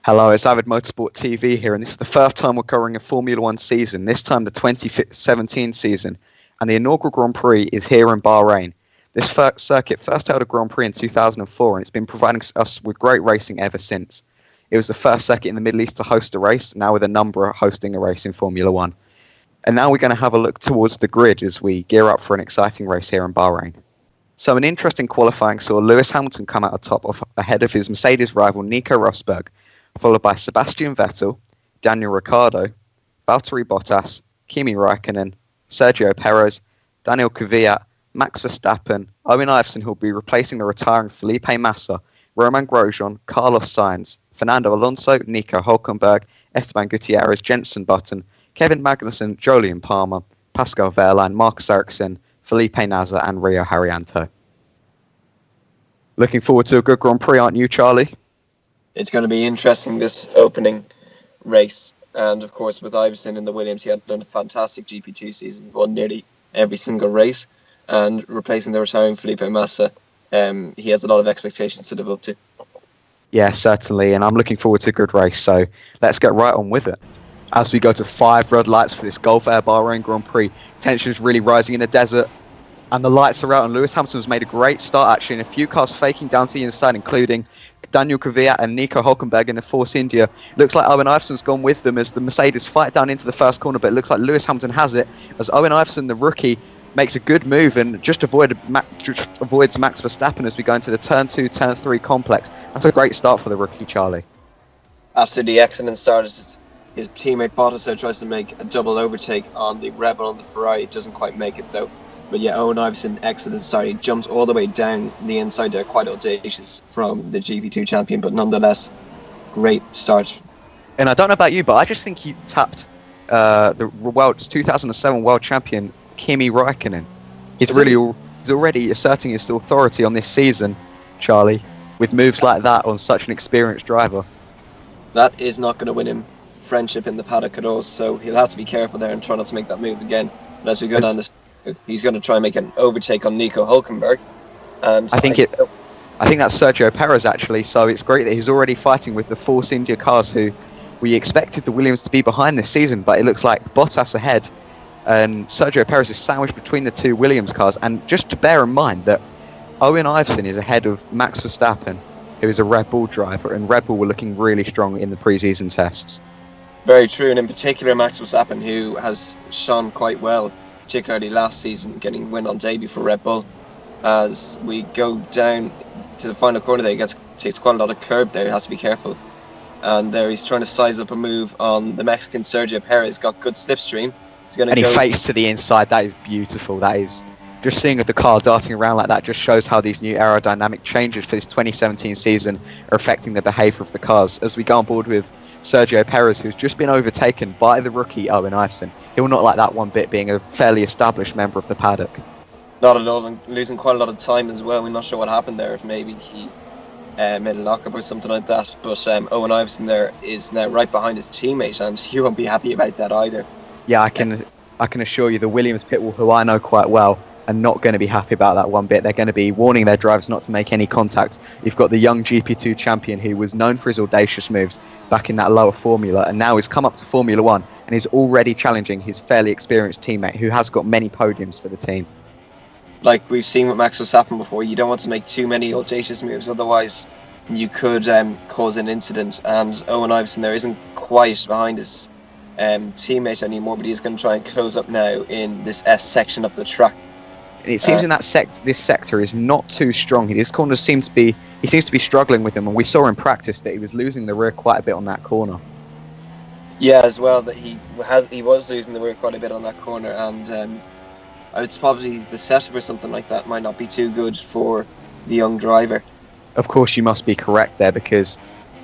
Hello, it's Avid Motorsport TV here, and this is the first time we're covering a Formula One season, this time the 2017 season, and the inaugural Grand Prix is here in Bahrain. This circuit first held a Grand Prix in 2004, and it's been providing us with great racing ever since. It was the first circuit in the Middle East to host a race, now with a number hosting a race in Formula One. And now we're going to have a look towards the grid as we gear up for an exciting race here in Bahrain. So an interesting qualifying saw Lewis Hamilton come out ahead of his Mercedes rival Nico Rosberg, followed by Sebastian Vettel, Daniel Ricciardo, Valtteri Bottas, Kimi Räikkönen, Sergio Perez, Daniel Kvyat, Max Verstappen, Owen Iveson, who will be replacing the retiring Felipe Massa, Romain Grosjean, Carlos Sainz, Fernando Alonso, Nico Hülkenberg, Esteban Gutierrez, Jenson Button, Kevin Magnussen, Jolyon Palmer, Pascal Wehrlein, Marcus Ericsson, Felipe Nasr, and Rio Haryanto. Looking forward to a good Grand Prix, aren't you, Charlie? It's going to be interesting, this opening race. And of course, with Iveson in the Williams, he had done a fantastic GP2 season, won nearly every single race. And replacing the retiring Felipe Massa, he has a lot of expectations to live up to. Yeah, certainly. And I'm looking forward to a good race. So let's get right on with it. As we go to 5 red lights for this Gulf Air Bahrain Grand Prix, tension is really rising in the desert. And the lights are out, and Lewis Hamilton's made a great start, actually, and a few cars faking down to the inside, including Daniel Kvyat and Nico Hülkenberg in the Force India. Looks like Owen Iveson's gone with them as the Mercedes fight down into the first corner, but it looks like Lewis Hamilton has it, as Owen Iveson, the rookie, makes a good move and just avoids Max Verstappen as we go into the Turn 2, Turn 3 complex. That's a great start for the rookie, Charlie. Absolutely excellent start. His teammate Bottas tries to make a double overtake on the Red Bull on the Ferrari. It doesn't quite make it, though. But yeah, Owen Iveson, excellent start. He jumps all the way down the inside there, quite audacious from the GP2 champion, but nonetheless, great start. And I don't know about you, but I just think he tapped the 2007 world champion Kimi Räikkönen. He's already asserting his authority on this season, Charlie, with moves like that on such an experienced driver. That is not going to win him friendship in the paddock at all, so he'll have to be careful there and try not to make that move again. But as we go down this, he's going to try and make an overtake on Nico Hülkenberg. And I think that's Sergio Perez, actually, so it's great that he's already fighting with the Force India cars, who we expected the Williams to be behind this season, but it looks like Bottas ahead and Sergio Perez is sandwiched between the two Williams cars. And just to bear in mind that Owen Iveson is ahead of Max Verstappen, who is a Red Bull driver, and Red Bull were looking really strong in the pre-season tests. Very true, and in particular Max Verstappen, who has shone quite well, particularly last season, getting win on debut for Red Bull. As we go down to the final corner there, he takes quite a lot of curb there, he has to be careful. And there he's trying to size up a move on the Mexican Sergio Perez, got good slipstream. He fakes to the inside. That is beautiful. That is, just seeing the car darting around like that just shows how these new aerodynamic changes for this 2017 season are affecting the behaviour of the cars. As we go on board with Sergio Perez, who's just been overtaken by the rookie Owen Iveson. He'll not like that one bit, being a fairly established member of the paddock. Not at all, and losing quite a lot of time as well. We're not sure what happened there, if maybe he made a lockup or something like that. But Owen Iveson there is now right behind his teammate, and he won't be happy about that either. Yeah, I can assure you the Williams pitwall, who I know quite well, are not going to be happy about that one bit. They're going to be warning their drivers not to make any contact. You've got the young GP2 champion who was known for his audacious moves back in that lower formula, and now has come up to Formula One and is already challenging his fairly experienced teammate who has got many podiums for the team. Like we've seen with Max Verstappen before, you don't want to make too many audacious moves, otherwise you could cause an incident. And Owen Iveson there isn't quite behind his teammate anymore, but he's going to try and close up now in this S section of the track. It seems in that this sector is not too strong. His corner seems to be struggling with him, and we saw in practice that he was losing the rear quite a bit on that corner. Yeah, as well, that he was losing the rear quite a bit on that corner, and it's probably the setup or something like that might not be too good for the young driver. Of course, you must be correct there, because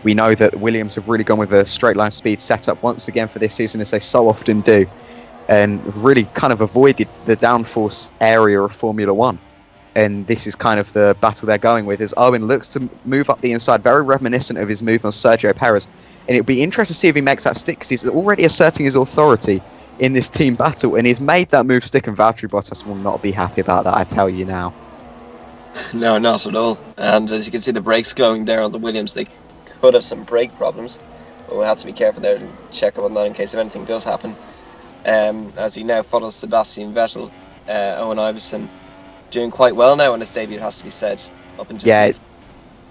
we know that Williams have really gone with a straight line speed setup once again for this season, as they so often do, and really kind of avoided the downforce area of Formula One. And this is kind of the battle they're going with, as Owen looks to move up the inside, very reminiscent of his move on Sergio Perez. And it'll be interesting to see if he makes that stick, because he's already asserting his authority in this team battle, and he's made that move stick, and Valtteri Bottas will not be happy about that, I tell you now. No, not at all. And as you can see, the brakes going there on the Williams, they could have some brake problems. But we'll have to be careful there and check up on that in case if anything does happen. As he now follows Sebastian Vettel, Owen Iverson doing quite well now on his debut, it has to be said. Up until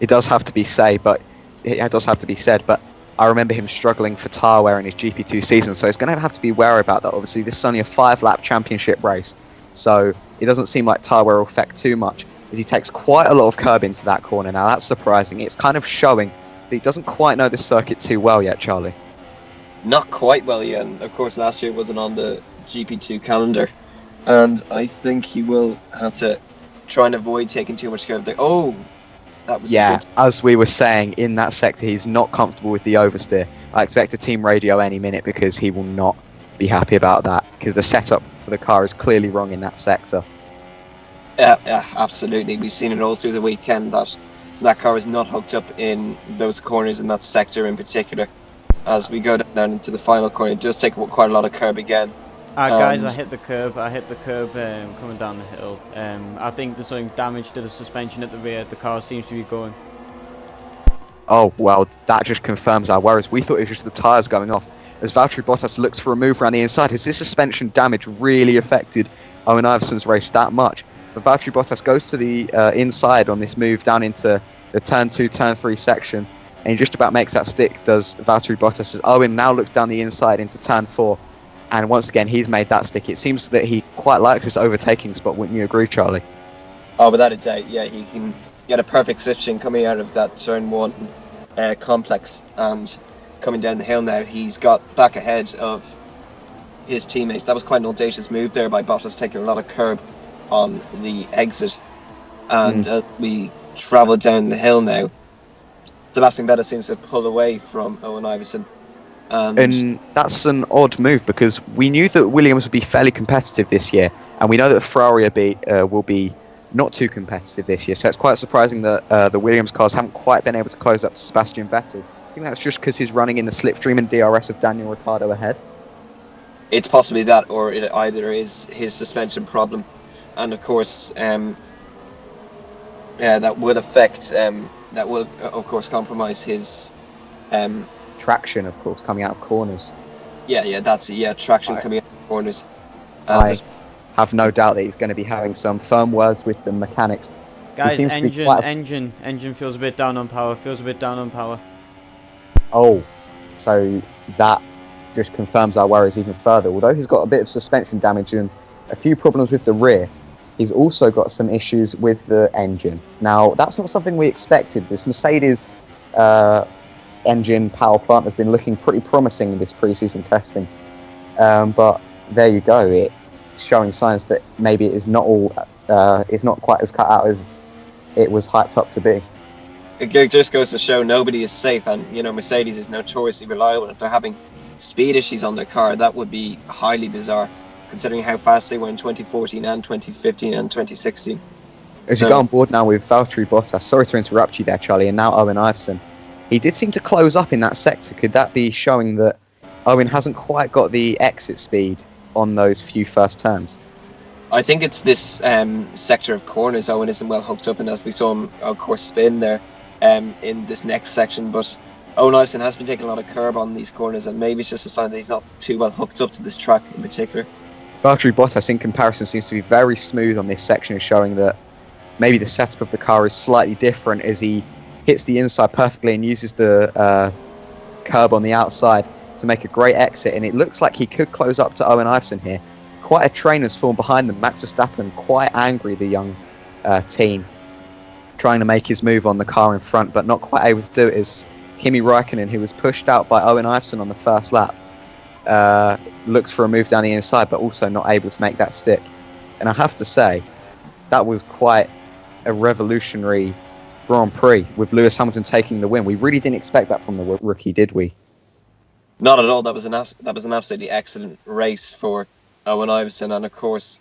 it does have to be said, but I remember him struggling for tyre wear in his GP2 season, so he's going to have to be wary about that. Obviously, this is only a 5-lap championship race, so it doesn't seem like tyre wear will affect too much, as he takes quite a lot of curb into that corner. Now, that's surprising. It's kind of showing that he doesn't quite know the circuit too well yet, Charlie. Not quite well yet, and of course last year wasn't on the GP2 calendar, and I think he will have to try and avoid taking too much curb there. Oh! That was as we were saying, in that sector, he's not comfortable with the oversteer. I expect a team radio any minute because he will not be happy about that, because the setup for the car is clearly wrong in that sector. Yeah, absolutely. We've seen it all through the weekend that car is not hooked up in those corners in that sector in particular. As we go down into the final corner, it does take quite a lot of curb again. Guys, I hit the curb coming down the hill. I think there's something damage to the suspension at the rear. The car seems to be going. Oh, well, that just confirms our worries. We thought it was just the tyres going off. As Valtteri Bottas looks for a move around the inside, has this suspension damage really affected Owen Iverson's race that much? But Valtteri Bottas goes to the inside on this move down into the turn 2, turn 3 section, and he just about makes that stick, does Valtteri Bottas, as Owen now looks down the inside into turn 4. And once again, he's made that stick. It seems that he quite likes this overtaking spot. Wouldn't you agree, Charlie? Oh, without a doubt, yeah. He can get a perfect position coming out of that turn 1 complex. And coming down the hill now, he's got back ahead of his teammate. That was quite an audacious move there by Bottas, taking a lot of curb on the exit. And as we travel down the hill now, Sebastian Vettel seems to pull away from Owen Iverson. And that's an odd move, because we knew that Williams would be fairly competitive this year, and we know that Ferrari will be not too competitive this year. So it's quite surprising that the Williams cars haven't quite been able to close up to Sebastian Vettel. I think that's just because he's running in the slipstream and DRS of Daniel Ricciardo ahead. It's possibly that, or it either is his suspension problem, and of course, that would affect. That will, of course, compromise his. Traction, of course, coming out of corners. That's it. Traction coming out of corners. I have no doubt that he's going to be having some firm words with the mechanics. Guys, engine feels a bit down on power. Oh, so that just confirms our worries even further. Although he's got a bit of suspension damage and a few problems with the rear, he's also got some issues with the engine. Now, that's not something we expected. This Mercedes engine power plant has been looking pretty promising in this pre-season testing, but there you go, it's showing signs that maybe it is not all it's not quite as cut out as it was hyped up to be. It just goes to show nobody is safe, and Mercedes is notoriously reliable. If they're having speed issues on their car, that would be highly bizarre, considering how fast they were in 2014 and 2015 and 2016. As you go on board now with Valtteri Bottas, sorry to interrupt you there, Charlie, and now Owen Iverson. He did seem to close up in that sector. Could that be showing that Owen hasn't quite got the exit speed on those few first turns? I think it's this sector of corners Owen isn't well hooked up in, as we saw him, of course, spin there in this next section. But Owen Iverson has been taking a lot of curb on these corners, and maybe it's just a sign that he's not too well hooked up to this track in particular. Valtteri Bottas, in comparison, seems to be very smooth on this section, showing that maybe the setup of the car is slightly different, as he hits the inside perfectly and uses the curb on the outside to make a great exit. And it looks like he could close up to Owen Iverson here. Quite a train has formed behind them. Max Verstappen, quite angry, the young teen, trying to make his move on the car in front, but not quite able to do it, as Kimi Räikkönen, who was pushed out by Owen Iverson on the first lap, looks for a move down the inside, but also not able to make that stick. And I have to say, that was quite a revolutionary Grand Prix, with Lewis Hamilton taking the win. We really didn't expect that from the rookie, did we? Not at all. That was an absolutely excellent race for Owen Iverson, and of course,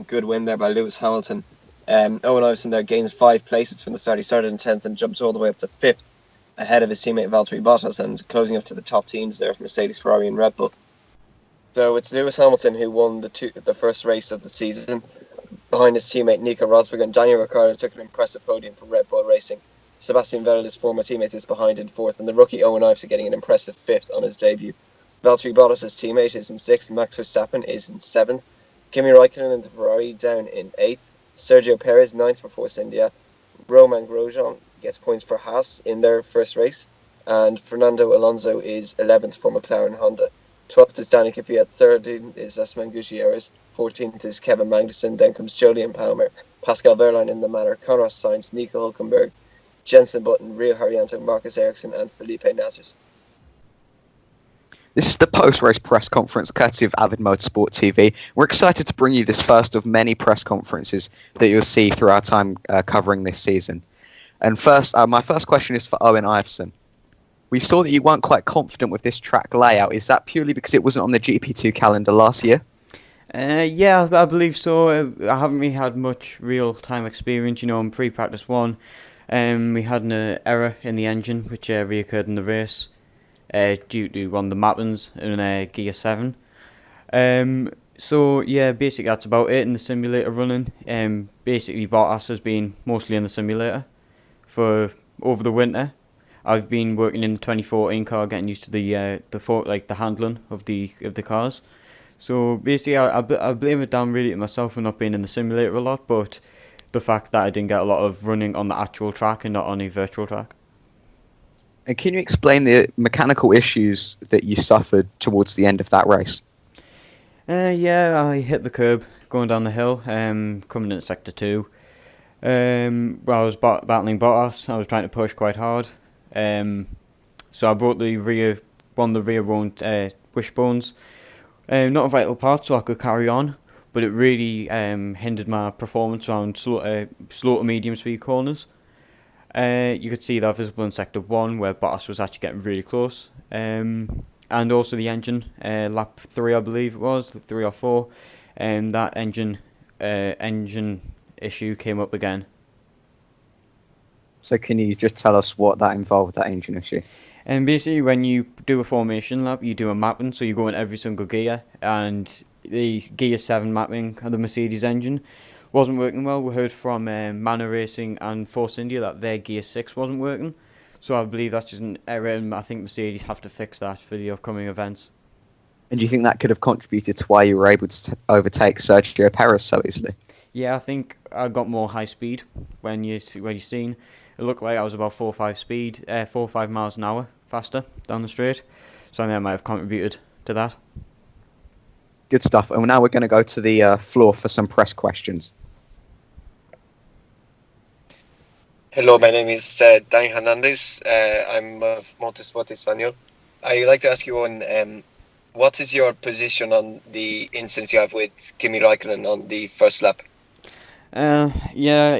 good win there by Lewis Hamilton. Owen Iverson there gains 5 places from the start. He started in 10th and jumped all the way up to 5th, ahead of his teammate Valtteri Bottas, and closing up to the top teams there for Mercedes, Ferrari and Red Bull. So it's Lewis Hamilton who won the first race of the season, behind his teammate Nico Rosberg, and Daniel Ricciardo took an impressive podium for Red Bull Racing. Sebastian Vettel, his former teammate, is behind in 4th, and the rookie Owen Ives are getting an impressive 5th on his debut. Valtteri Bottas' teammate is in 6th, Max Verstappen is in 7th, Kimi Raikkonen and the Ferrari down in 8th, Sergio Perez 9th for Force India, Romain Grosjean gets points for Haas in their first race, and Fernando Alonso is 11th for McLaren Honda. 12th is Danica Kvyat, 13th is Esteban Gutierrez, 14th is Kevin Magnussen, then comes Jolyon Palmer, Pascal Wehrlein in the manor, Carlos Sainz, Nico Hülkenberg, Jenson Button, Rio Haryanto, Marcus Ericsson and Felipe Nasr. This is the post-race press conference courtesy of Avid Motorsport TV. We're excited to bring you this first of many press conferences that you'll see through our time covering this season. And first, my first question is for Owen Iveson. We saw that you weren't quite confident with this track layout. Is that purely because it wasn't on the GP2 calendar last year? Yeah, I believe so. I haven't really had much real-time experience, in pre-practice 1. We had an error in the engine, which reoccurred in the race due to one of the mappings in Gear 7. So, yeah, basically that's about it in the simulator running. Basically, Bottas has been mostly in the simulator for over the winter. I've been working in the 2014 car, getting used to the handling of the cars. So basically, I blame it down really to myself for not being in the simulator a lot, but the fact that I didn't get a lot of running on the actual track and not on a virtual track. And can you explain the mechanical issues that you suffered towards the end of that race? Yeah, I hit the curb going down the hill, coming into Sector 2. I was battling Bottas. I was trying to push quite hard. So I brought one of the rear wishbones. Not a vital part, so I could carry on, but it really hindered my performance around slow to medium speed corners. You could see that visible in Sector 1, where Bottas was actually getting really close. And also the engine, lap 3 I believe it was, 3 or 4, and that engine issue came up again. So can you just tell us what that involved, that engine issue? And basically, when you do a formation lap, you do a mapping, so you go in every single gear, and the Gear 7 mapping of the Mercedes engine wasn't working well. We heard from Manor Racing and Force India that their Gear 6 wasn't working, so I believe that's just an error, and I think Mercedes have to fix that for the upcoming events. And do you think that could have contributed to why you were able to overtake Sergio Perez so easily? Yeah, I think I got more high speed when you seen. It looked like I was about 4 or 5 miles an hour faster down the straight. So I think that might have contributed to that. Good stuff. And now we're going to go to the floor for some press questions. Hello, my name is Dan Hernandez. I'm of Motorsport Español. I'd like to ask you what is your position on the incident you have with Kimi Raikkonen on the first lap? Yeah,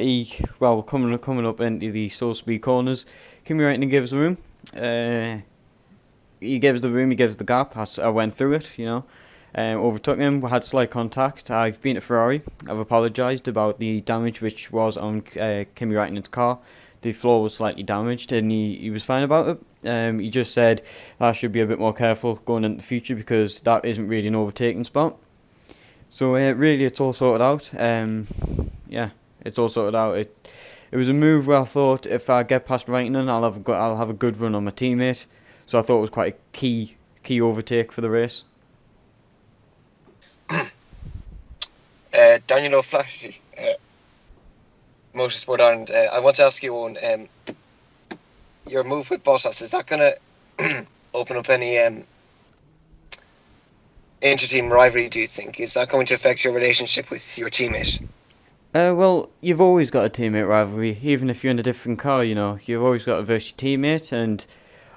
coming up into the slow speed corners, Kimi Raikkonen gives the room. He gives the gap. I went through it, overtook him. We had slight contact. I've been at Ferrari. I've apologised about the damage which was on Kimi Raikkonen's car. The floor was slightly damaged, and he was fine about it. He just said I should be a bit more careful going into the future because that isn't really an overtaking spot. So really, it's all sorted out. Yeah, it's all sorted out. It was a move where I thought if I get past Raikkonen, I'll have a good run on my teammate. So I thought it was quite a key overtake for the race. Daniel O'Flaherty, Motorsport Ireland. I want to ask you on your move with Bottas. Is that going to open up any inter-team rivalry, do you think? Is that going to affect your relationship with your teammate? Well, you've always got a teammate rivalry, even if you're in a different car, You've always got to verse your teammate, and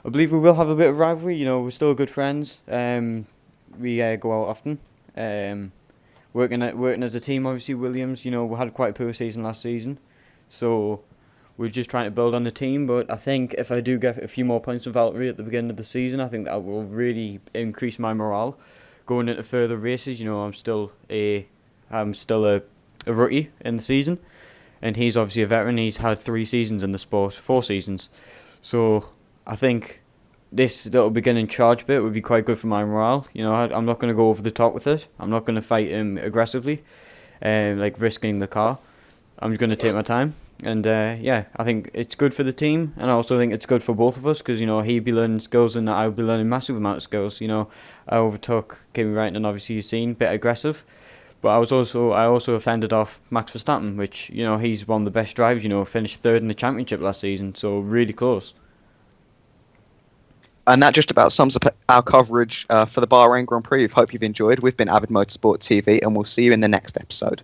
I believe we will have a bit of rivalry, we're still good friends. We go out often. Working as a team, obviously, Williams, we had quite a poor season last season. So we're just trying to build on the team, but I think if I do get a few more points from Valtteri at the beginning of the season, I think that will really increase my morale going into further races. I'm still a rookie in the season, and he's obviously a veteran. He's had 3 seasons in the sport, 4 seasons. So I think this little beginning charge bit would be quite good for my morale. I'm not going to go over the top with it. I'm not going to fight him aggressively, like risking the car. I'm just going to take my time, And yeah, I think it's good for the team, and I also think it's good for both of us because he'd be learning skills and I'll be learning massive amount of skills. I overtook Kimi Raikkonen, obviously you've seen, bit aggressive, but I also fended off Max Verstappen, which he's one of the best drivers. Finished third in the championship last season, so really close. And that just about sums up our coverage for the Bahrain Grand Prix. Hope you've enjoyed. We've been Avid Motorsport TV, and we'll see you in the next episode.